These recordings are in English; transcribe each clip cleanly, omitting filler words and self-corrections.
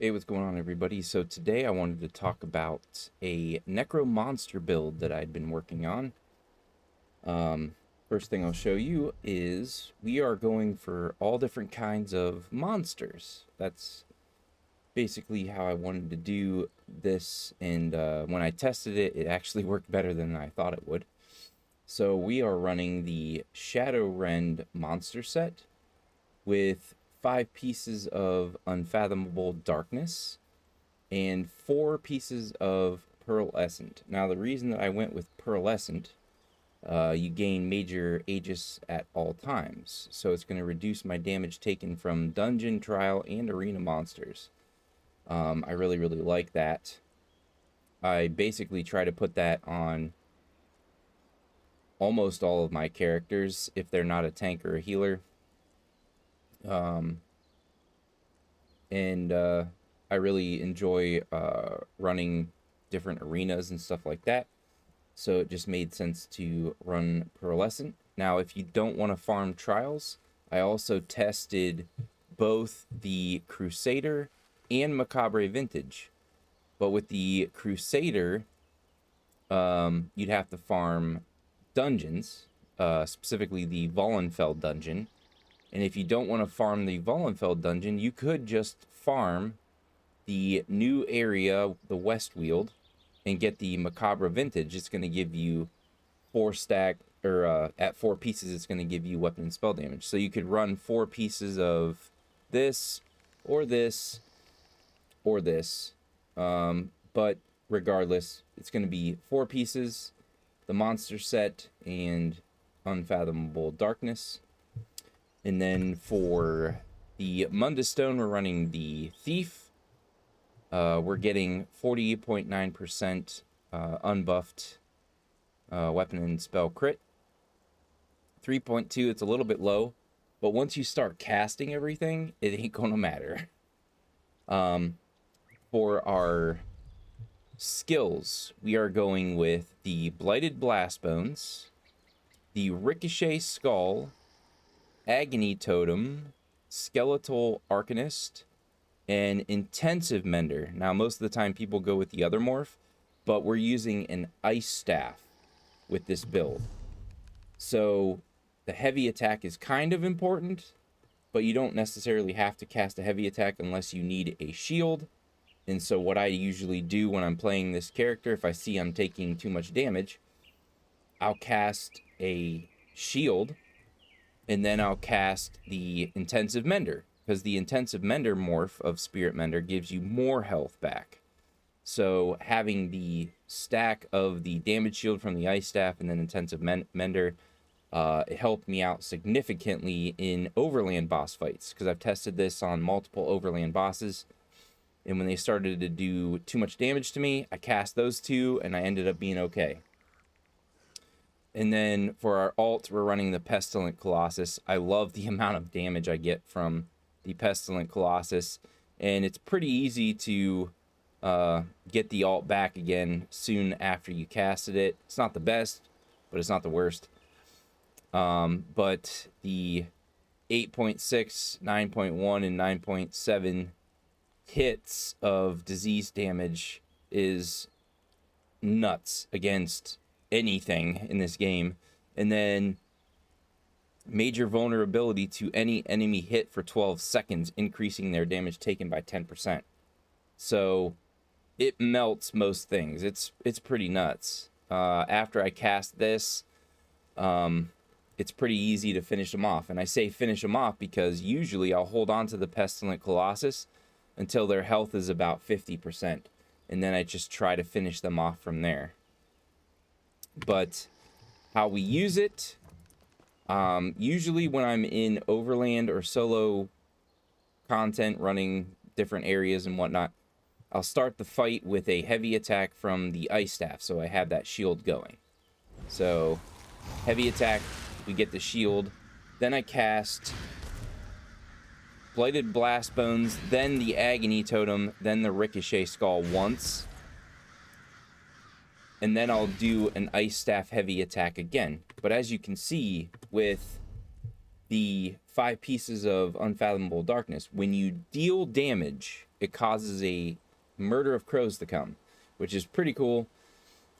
Hey, what's going on, everybody? So today I wanted to talk about a Necro Monster build that I'd been working on. First thing I'll show you is we are going for all different kinds of monsters. That's basically how I wanted to do this, and when I tested it, it actually worked better than I thought it would. So we are running the Shadow Rend monster set with 5 pieces of Unfathomable Darkness and 4 pieces of Pearlescent. Now, the reason that I went with Pearlescent, you gain major Aegis at all times, so it's going to reduce my damage taken from dungeon, trial, and arena monsters. I really like that. I basically try to put that on almost all of my characters if they're not a tank or a healer. And I really enjoy running different arenas and stuff like that. So it just made sense to run Pearlescent. Now, if you don't want to farm trials, I also tested both the Crusader and Macabre Vintage. But with the Crusader, you'd have to farm dungeons, specifically the Vollenfeld dungeon. And if you don't want to farm the Vollenfeld dungeon, you could just farm the new area, the Westweald, and get the Macabre Vintage. It's going to give you 4 stack, or at 4 pieces, it's going to give you weapon and spell damage. So you could run 4 pieces of this, or this, or this. But regardless, it's going to be 4 pieces, the monster set, and Unfathomable Darkness. And then for the Mundus Stone, we're running the Thief. We're getting 48.9% unbuffed weapon and spell crit. 3.2, it's a little bit low, but once you start casting everything, it ain't gonna matter. For our skills, we are going with the Blighted Blastbones, the Ricochet Skull, Agony Totem, Skeletal Arcanist, and Intensive Mender. Now, most of the time people go with the other morph, but we're using an Ice Staff with this build. So the heavy attack is kind of important, but you don't necessarily have to cast a heavy attack unless you need a shield. And so what I usually do when I'm playing this character, if I see I'm taking too much damage, I'll cast a shield, and then I'll cast the Intensive Mender, because the Intensive Mender morph of Spirit Mender gives you more health back. So having the stack of the damage shield from the Ice Staff and then Intensive Mender, it helped me out significantly in Overland boss fights, because I've tested this on multiple Overland bosses, and when they started to do too much damage to me, I cast those 2, and I ended up being okay. And then for our alt, we're running the Pestilent Colossus. I love the amount of damage I get from the Pestilent Colossus, and it's pretty easy to get the alt back again soon after you casted it. It's not the best, but it's not the worst. But the 8.6, 9.1, and 9.7 hits of disease damage is nuts against anything in this game. And then major vulnerability to any enemy hit for 12 seconds, increasing their damage taken by 10%. So it melts most things. It's pretty nuts. After I cast this, it's pretty easy to finish them off. And I say finish them off because usually I'll hold on to the Pestilent Colossus until their health is about 50%. And then I just try to finish them off from there. But how we use it, usually when I'm in Overland or solo content, running different areas and whatnot, I'll start the fight with a heavy attack from the Ice Staff, so I have that shield going. So, heavy attack, we get the shield, then I cast Blighted Blastbones, then the Agony Totem, then the Ricochet Skull once, and then I'll do an Ice Staff heavy attack again. But as you can see, with the 5 pieces of Unfathomable Darkness. When you deal damage, it causes a Murder of Crows to come, which is pretty cool.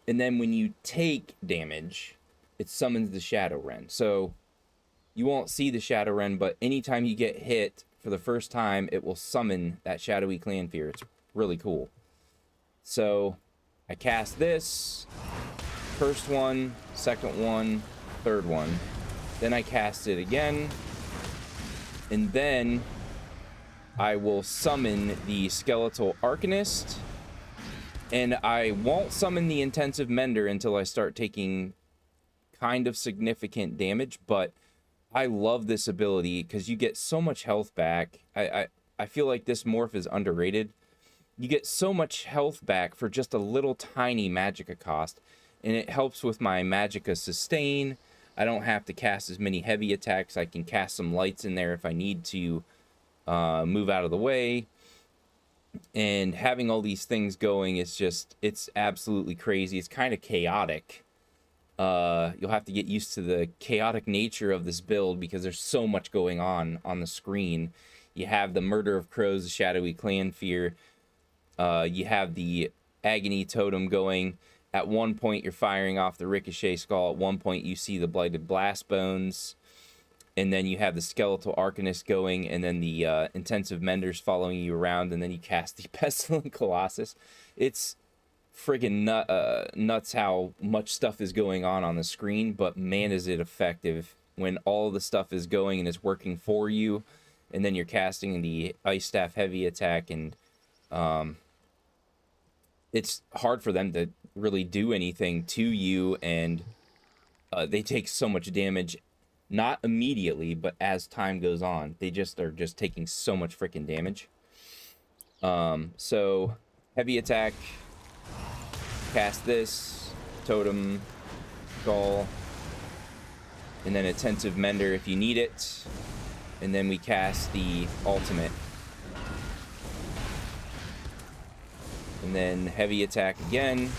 And then when you take damage, it summons the Shadow Wren. So you won't see the Shadow Wren, but anytime you get hit for the first time, it will summon that Shadowy Clanfear. It's really cool. So I cast this, first one, second one, third one. Then I cast it again, and then I will summon the Skeletal Arcanist, and I won't summon the Intensive Mender until I start taking kind of significant damage, but I love this ability because you get so much health back. I feel like this morph is underrated. You get so much health back for just a little tiny magicka cost, and it helps with my magicka sustain. I don't have to cast as many heavy attacks. I can cast some lights in there if I need to move out of the way. And having all these things going is just, it's absolutely crazy. It's kind of chaotic. You'll have to get used to the chaotic nature of this build because there's so much going on the screen. You have the Murder of Crows, the Shadowy Clanfear. You have the Agony Totem going. At one point, you're firing off the Ricochet Skull. At one point, you see the Blighted Blastbones. And then you have the Skeletal Arcanist going, and then the Intensive Menders following you around, and then you cast the Pestilent Colossus. It's friggin' nuts how much stuff is going on the screen, but man, is it effective when all the stuff is going and it's working for you, and then you're casting the Ice Staff heavy attack, and it's hard for them to really do anything to you, and they take so much damage, not immediately, but as time goes on. They are just taking so much freaking damage. So heavy attack, cast this, Totem, Skull, and then Attentive Mender if you need it, and then we cast the ultimate. And then heavy attack again,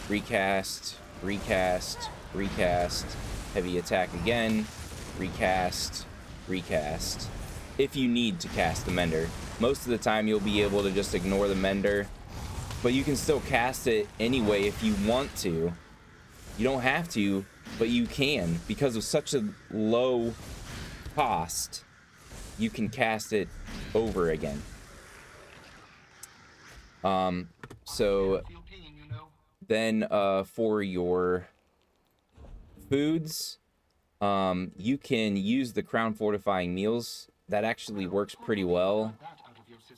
recast, recast, recast, heavy attack again, recast, recast. If you need to cast the Mender. Most of the time you'll be able to just ignore the Mender, but you can still cast it anyway if you want to. You don't have to, but you can. Because of such a low cost, you can cast it over again. So then for your foods, you can use the Crown Fortifying Meals. That actually works pretty well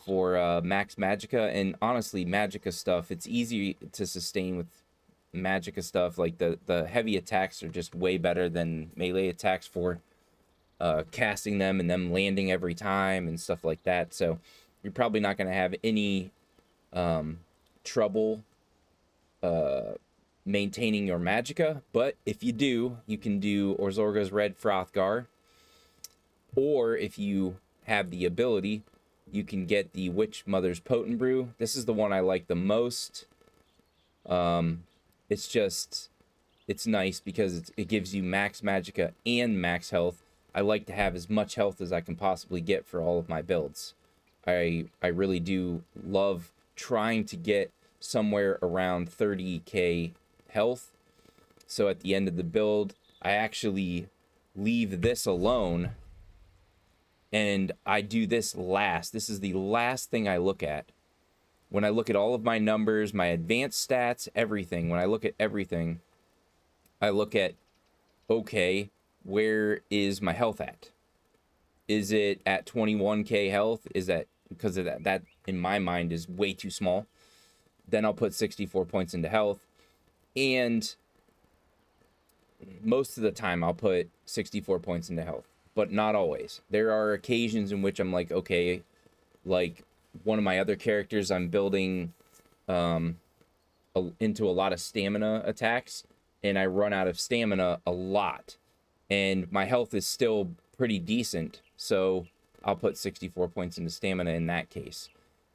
for max magicka, and honestly magicka stuff, it's easy to sustain with magicka stuff. Like the heavy attacks are just way better than melee attacks for casting them and them landing every time and stuff like that. So you're probably not going to have any trouble maintaining your magicka, but if you do, you can do Orzorga's Red Frothgar, or if you have the ability, you can get the Witch Mother's Potent Brew. This is the one I like the most. It's nice because it gives you max magicka and max health. I like to have as much health as I can possibly get for all of my builds. I really do love trying to get somewhere around 30k health. So at the end of the build, I actually leave this alone, and I do this last. This is the last thing I look at. When I look at all of my numbers, my advanced stats, everything, when I look at everything, I look at, okay, where is my health at? Is it at 21k health? Is that, because of that in my mind is way too small. Then I'll put 64 points into health, and most of the time I'll put 64 points into health, but not always. There are occasions in which I'm like, okay, like one of my other characters, I'm building into a lot of stamina attacks, and I run out of stamina a lot, and my health is still pretty decent, so I'll put 64 points into stamina in that case.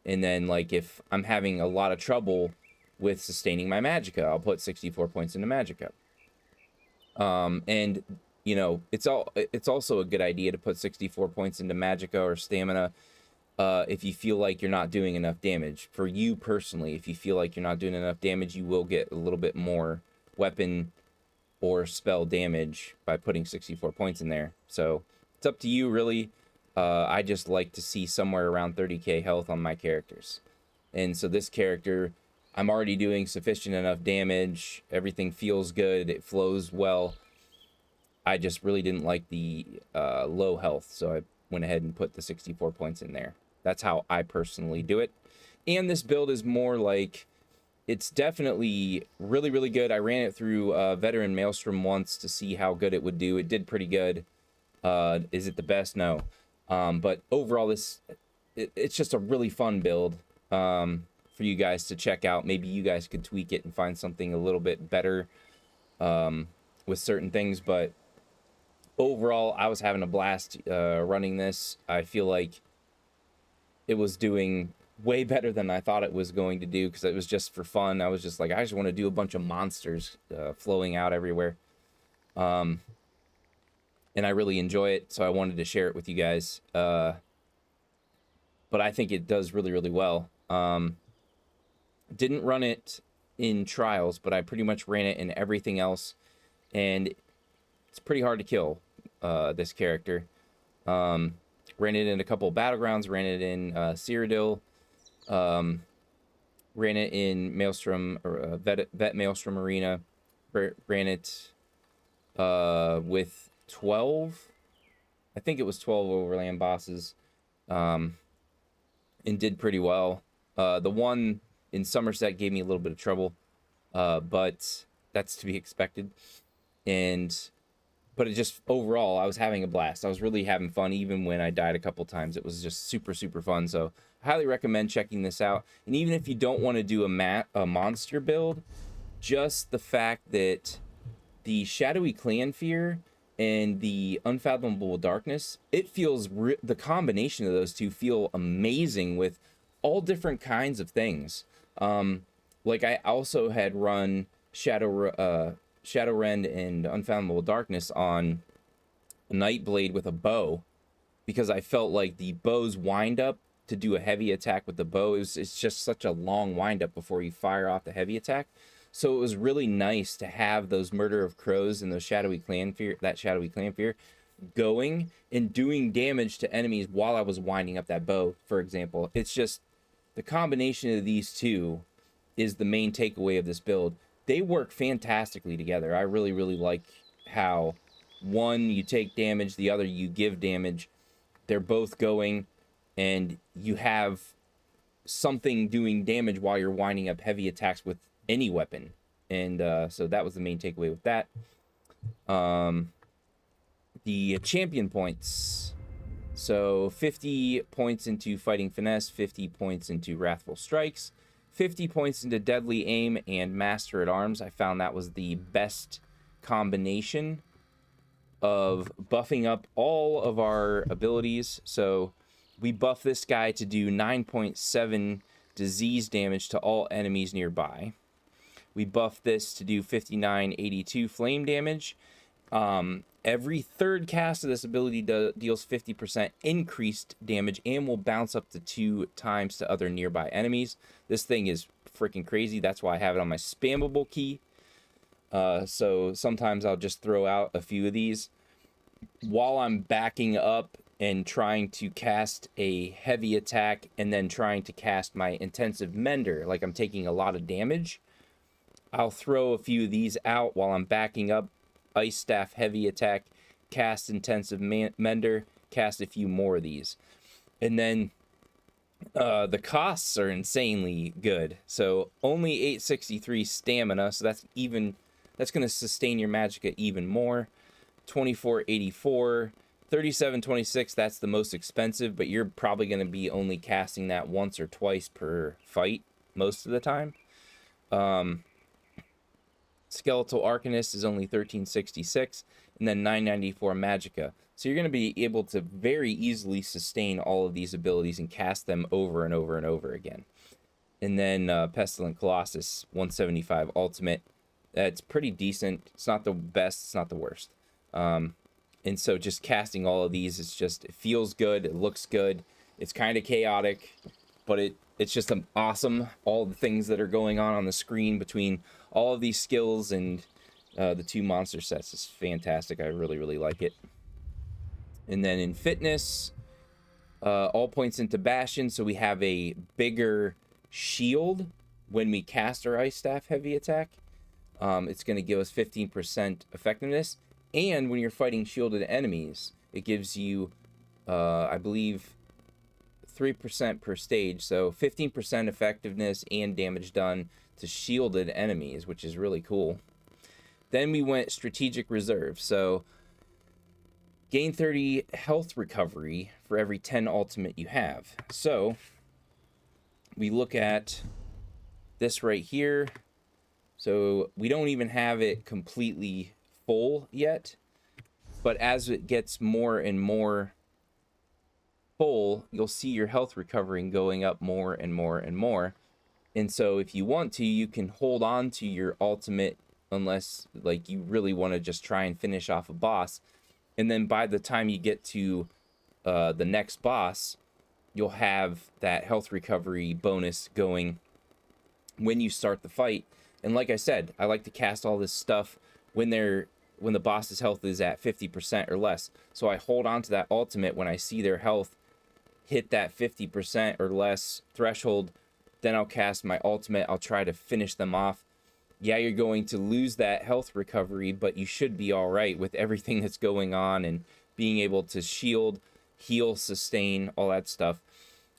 And then, like, if I'm having a lot of trouble with sustaining my magicka, I'll put 64 points into magicka. And you know, it's also a good idea to put 64 points into magicka or stamina if you feel like you're not doing enough damage. For you personally, if you feel like you're not doing enough damage, you will get a little bit more weapon or spell damage by putting 64 points in there. So it's up to you, really. I just like to see somewhere around 30k health on my characters. And so this character, I'm already doing sufficient enough damage. Everything feels good. It flows well. I just really didn't like the low health, so I went ahead and put the 64 points in there. That's how I personally do it. And this build is more like, it's definitely really, really good. I ran it through Veteran Maelstrom once to see how good it would do. It did pretty good. Is it the best? No. But overall, it's just a really fun build for you guys to check out. Maybe you guys could tweak it and find something a little bit better with certain things. But overall, I was having a blast running this. I feel like it was doing way better than I thought it was going to do, because it was just for fun. I was just like, I just want to do a bunch of monsters flowing out everywhere. And I really enjoy it, so I wanted to share it with you guys. But I think it does really, really well. Didn't run it in trials, but I pretty much ran it in everything else. And it's pretty hard to kill this character. Ran it in a couple of battlegrounds, ran it in Cyrodiil, ran it in Maelstrom, or Vet Maelstrom Arena, ran it with 12, I think it was 12 overland bosses, and did pretty well. The one in Somerset gave me a little bit of trouble, but that's to be expected. But it just, overall, I was having a blast. I was really having fun, even when I died a couple times. It was just super, super fun. So I highly recommend checking this out. And even if you don't want to do a monster build, just the fact that the Shadowy Clanfear and the Unfathomable Darkness, it feels, the combination of those two feel amazing with all different kinds of things. Like I also had run Shadowrend and Unfathomable Darkness on a Nightblade with a bow, because I felt like the bow's wind up to do a heavy attack with the bow, it's just such a long wind up before you fire off the heavy attack. So it was really nice to have those Murder of Crows and those Shadowy Clanfear going and doing damage to enemies while I was winding up that bow, for example. It's just the combination of these two is the main takeaway of this build. They work fantastically together. I really, really like how one, you take damage, the other, you give damage. They're both going, and you have something doing damage while you're winding up heavy attacks with any weapon. And so that was the main takeaway with that. The champion points. So 50 points into Fighting Finesse, 50 points into Wrathful Strikes, 50 points into Deadly Aim and Master at Arms. I found that was the best combination of buffing up all of our abilities. So we buff this guy to do 9.7 disease damage to all enemies nearby. We buff this to do 5982 flame damage. Every third cast of this ability deals 50% increased damage and will bounce up to 2 times to other nearby enemies. This thing is freaking crazy. That's why I have it on my spammable key. So sometimes I'll just throw out a few of these while I'm backing up and trying to cast a heavy attack and then trying to cast my intensive mender. Like I'm taking a lot of damage. I'll throw a few of these out while I'm backing up. Ice Staff heavy attack, cast intensive mender, cast a few more of these. And then the costs are insanely good. So only 863 stamina, so that's going to sustain your magicka even more. 2484, 3726, that's the most expensive, but you're probably going to be only casting that once or twice per fight most of the time. Skeletal Arcanist is only 1366, and then 994 magicka. So you're going to be able to very easily sustain all of these abilities and cast them over and over and over again. And then Pestilent Colossus, 175 ultimate. That's pretty decent. It's not the best, it's not the worst. And so just casting all of these, it feels good, it looks good, it's kind of chaotic, but it's just awesome. All the things that are going on the screen between all of these skills and the 2 monster sets is fantastic. I really, really like it. And then in fitness, all points into Bastion, so we have a bigger shield when we cast our Ice Staff heavy attack. It's going to give us 15% effectiveness. And when you're fighting shielded enemies, it gives you, I believe, 3% per stage. So 15% effectiveness and damage done to shielded enemies, which is really cool. Then we went Strategic Reserve. So gain 30 health recovery for every 10 ultimate you have. So we look at this right here. So we don't even have it completely full yet, but as it gets more and more full, you'll see your health recovering going up more and more and more. And so if you want to, you can hold on to your ultimate unless like you really want to just try and finish off a boss. And then by the time you get to the next boss, you'll have that health recovery bonus going when you start the fight. And like I said, I like to cast all this stuff when the boss's health is at 50% or less. So I hold on to that ultimate when I see their health hit that 50% or less threshold. Then I'll cast my ultimate. I'll try to finish them off. Yeah, you're going to lose that health recovery, but you should be all right with everything that's going on and being able to shield, heal, sustain, all that stuff,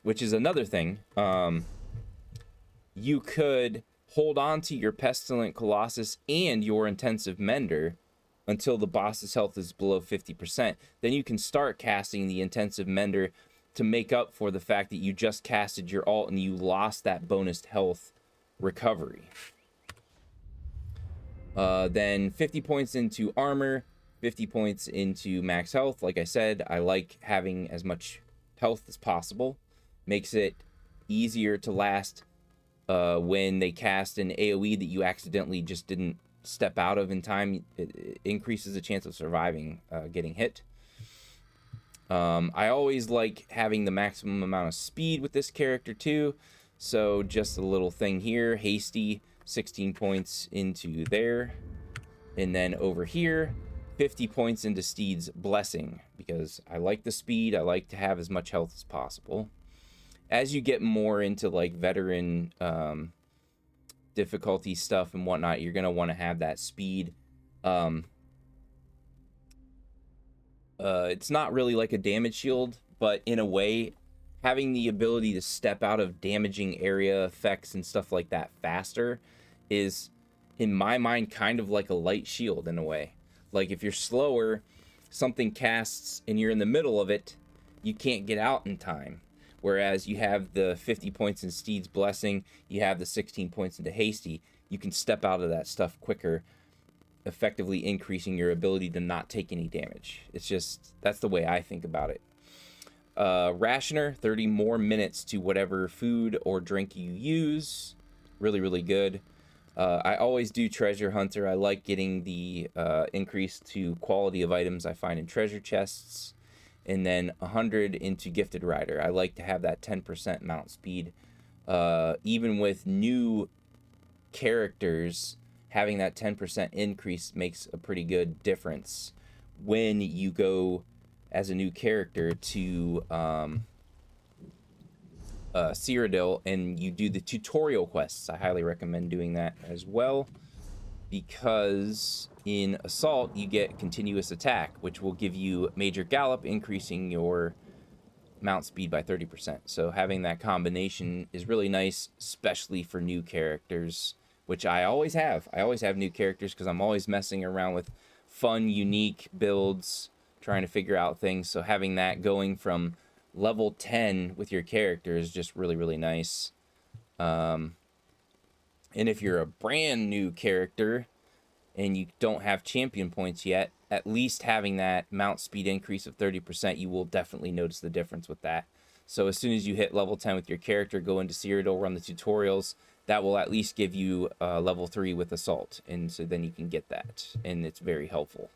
which is another thing. You could hold on to your Pestilent Colossus and your Intensive Mender until the boss's health is below 50%. Then you can start casting the Intensive Mender to make up for the fact that you just casted your ult and you lost that bonus health recovery. Then 50 points into armor, 50 points into max health. Like I said, I like having as much health as possible. Makes it easier to last when they cast an AoE that you accidentally just didn't step out of in time. It increases the chance of surviving getting hit. I always like having the maximum amount of speed with this character too. So just a little thing here, hasty, 16 points into there. And then over here, 50 points into Steed's Blessing, because I like the speed. I like to have as much health as possible. As you get more into like veteran difficulty stuff and whatnot, you're going to want to have that speed. It's not really like a damage shield, but in a way, having the ability to step out of damaging area effects and stuff like that faster is, in my mind, kind of like a light shield in a way. Like if you're slower, something casts and you're in the middle of it, you can't get out in time. Whereas you have the 50 points in Steed's Blessing, you have the 16 points into Hasty, you can step out of that stuff quicker, effectively increasing your ability to not take any damage. It's just, that's the way I think about it. Rationer, 30 more minutes to whatever food or drink you use. Really, really good. I always do Treasure Hunter. I like getting the increase to quality of items I find in treasure chests. And then 100 into Gifted Rider. I like to have that 10% mount speed. Even with new characters, having that 10% increase makes a pretty good difference when you go as a new character to Cyrodiil and you do the tutorial quests. I highly recommend doing that as well, because in Assault you get Continuous Attack, which will give you Major Gallop, increasing your mount speed by 30%. So having that combination is really nice, especially for new characters, which I always have. I always have new characters because I'm always messing around with fun, unique builds, trying to figure out things. So having that going from level 10 with your character is just really, really nice. And if you're a brand new character and you don't have champion points yet, at least having that mount speed increase of 30%, you will definitely notice the difference with that. So as soon as you hit level 10 with your character, go into Cyrodiil, run the tutorials, that will at least give you level 3 with Assault. And so then you can get that, and it's very helpful.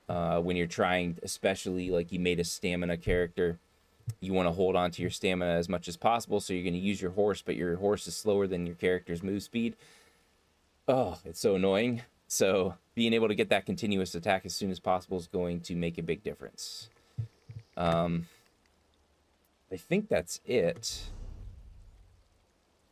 when you're trying, especially like you made a stamina character, you want to hold on to your stamina as much as possible, so you're going to use your horse, but your horse is slower than your character's move speed. Oh, it's so annoying. So being able to get that continuous attack as soon as possible is going to make a big difference. I think that's it.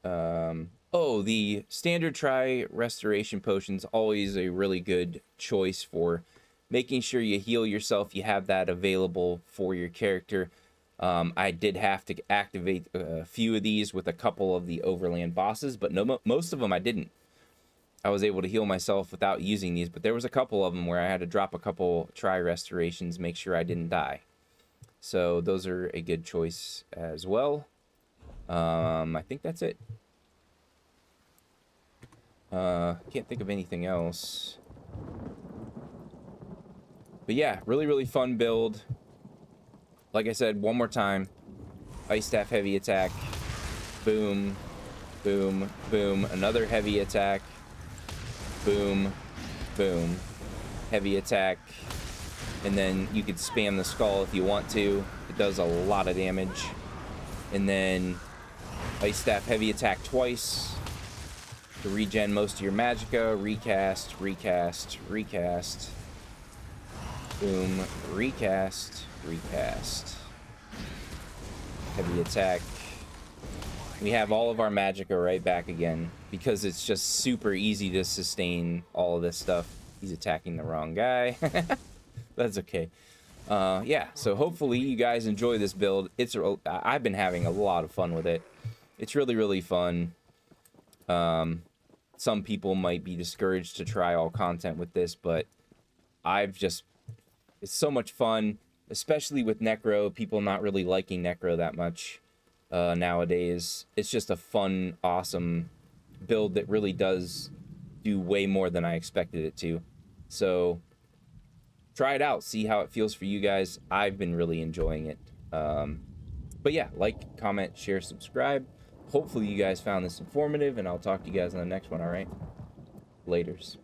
Oh, the standard try restoration potion's always a really good choice for making sure you heal yourself. You have that available for your character. I did have to activate a few of these with a couple of the overland bosses, but most of them I didn't. I was able to heal myself without using these, but there was a couple of them where I had to drop a couple try restorations, make sure I didn't die. So those are a good choice as well. I think that's it. Can't think of anything else. But yeah, really, really fun build. Like I said, one more time. Ice Staff heavy attack. Boom. Boom. Boom. Another heavy attack. Boom. Boom. Heavy attack. And then you could spam the skull if you want to. It does a lot of damage. And then Ice Staff heavy attack twice to regen most of your magicka. Recast, recast, recast. Boom, recast, recast. Heavy attack. We have all of our magicka right back again because it's just super easy to sustain all of this stuff. He's attacking the wrong guy. That's okay. Yeah, so hopefully you guys enjoy this build. I've been having a lot of fun with it. It's really, really fun. Some people might be discouraged to try all content with this, but it's so much fun, especially with Necro, people not really liking Necro that much nowadays. It's just a fun, awesome build that really does do way more than I expected it to. So try it out, see how it feels for you guys. I've been really enjoying it. But yeah, like, comment, share, subscribe. Hopefully you guys found this informative, and I'll talk to you guys on the next one, all right? Laters.